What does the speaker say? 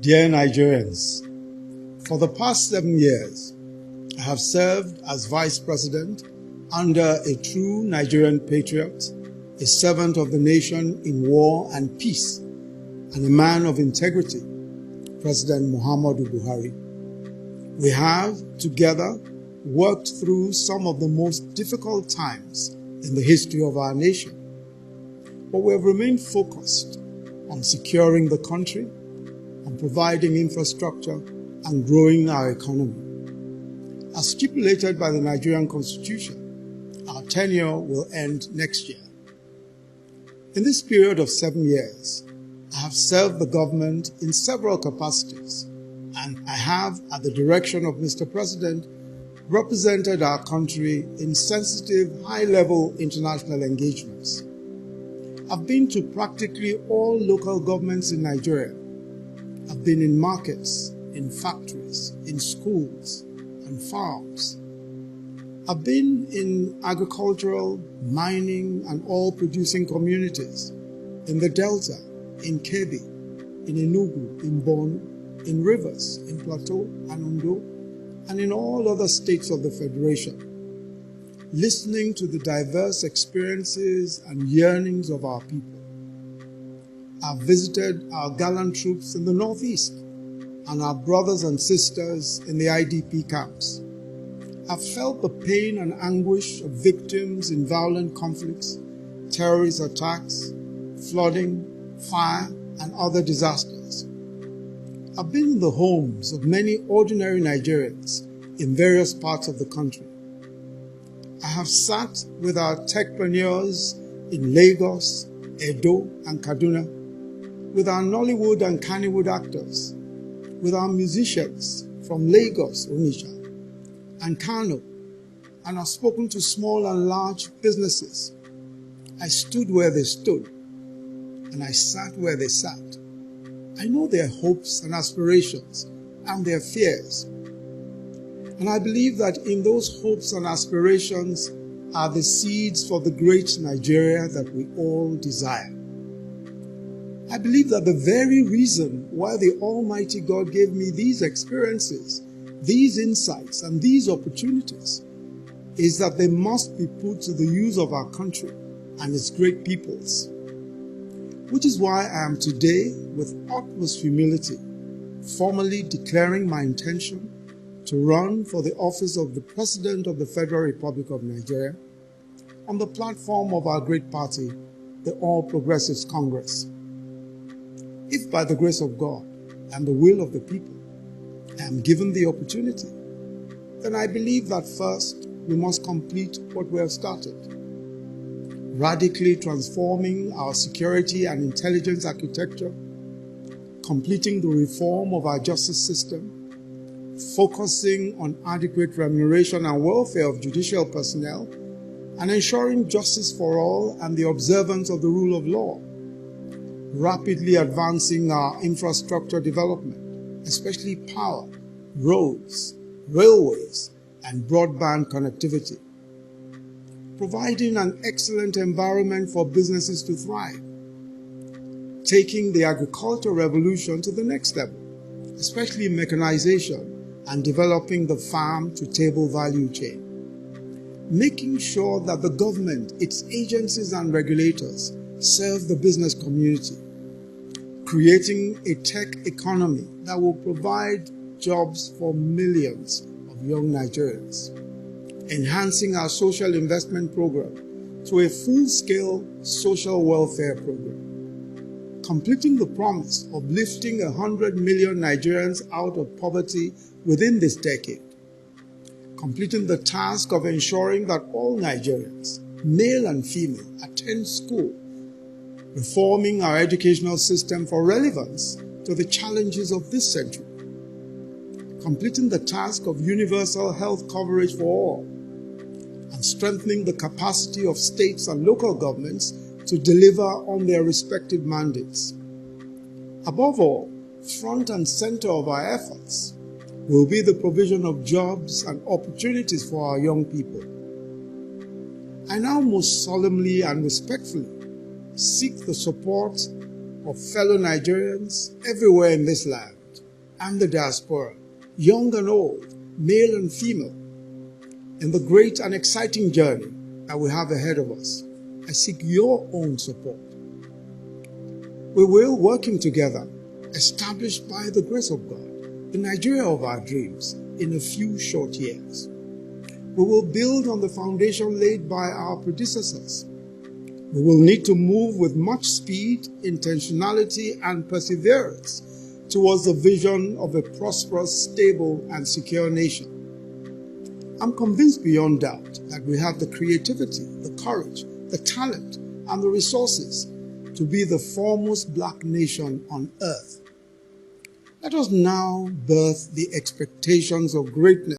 Dear Nigerians, for the past 7 years, I have served as Vice President under a true Nigerian patriot, a servant of the nation in war and peace, and a man of integrity, President Muhammadu Buhari. We have, together, worked through some of the most difficult times in the history of our nation, but we have remained focused on securing the country, on providing infrastructure, and growing our economy. As stipulated by the Nigerian Constitution, our tenure will end next year. In this period of 7 years, I have served the government in several capacities, and I have, at the direction of Mr. President, represented our country in sensitive, high-level international engagements. I've been to practically all local governments in Nigeria. I've been in markets, in factories, in schools, and farms. I've been in agricultural, mining, and oil-producing communities, in the Delta, in Kebbi, in Enugu, in Borno, in Rivers, in Plateau and Ondo, and in all other states of the Federation, listening to the diverse experiences and yearnings of our people. I've visited our gallant troops in the Northeast and our brothers and sisters in the IDP camps. I've felt the pain and anguish of victims in violent conflicts, terrorist attacks, flooding, fire, and other disasters. I've been in the homes of many ordinary Nigerians in various parts of the country. I have sat with our techpreneurs in Lagos, Edo, and Kaduna, with our Nollywood and Kannywood actors, with our musicians from Lagos, Onitsha, and Kano, and I've spoken to small and large businesses. I stood where they stood, and I sat where they sat. I know their hopes and aspirations and their fears. And I believe that in those hopes and aspirations are the seeds for the great Nigeria that we all desire. I believe that the very reason why the Almighty God gave me these experiences, these insights, and these opportunities is that they must be put to the use of our country and its great peoples. Which is why I am today, with utmost humility, formally declaring my intention to run for the office of the President of the Federal Republic of Nigeria on the platform of our great party, the All Progressives Congress. If by the grace of God and the will of the people, I am given the opportunity, then I believe that first we must complete what we have started, radically transforming our security and intelligence architecture, completing the reform of our justice system, focusing on adequate remuneration and welfare of judicial personnel, and ensuring justice for all and the observance of the rule of law, rapidly advancing our infrastructure development, especially power, roads, railways, and broadband connectivity, providing an excellent environment for businesses to thrive, taking the agricultural revolution to the next level, especially mechanization and developing the farm-to-table value chain, making sure that the government, its agencies and regulators serve the business community, creating a tech economy that will provide jobs for millions of young Nigerians, enhancing our social investment program to a full-scale social welfare program, completing the promise of lifting 100 million Nigerians out of poverty within this decade, completing the task of ensuring that all Nigerians, male and female, attend school, reforming our educational system for relevance to the challenges of this century, completing the task of universal health coverage for all, and strengthening the capacity of states and local governments to deliver on their respective mandates. Above all, front and center of our efforts will be the provision of jobs and opportunities for our young people. I now most solemnly and respectfully seek the support of fellow Nigerians everywhere in this land and the diaspora, young and old, male and female, in the great and exciting journey that we have ahead of us. I seek your own support. We will, working together, establish by the grace of God the Nigeria of our dreams in a few short years. We will build on the foundation laid by our predecessors. We will need to move with much speed, intentionality, and perseverance towards the vision of a prosperous, stable, and secure nation. I'm convinced beyond doubt that we have the creativity, the courage, the talent, and the resources to be the foremost black nation on earth. Let us now birth the expectations of greatness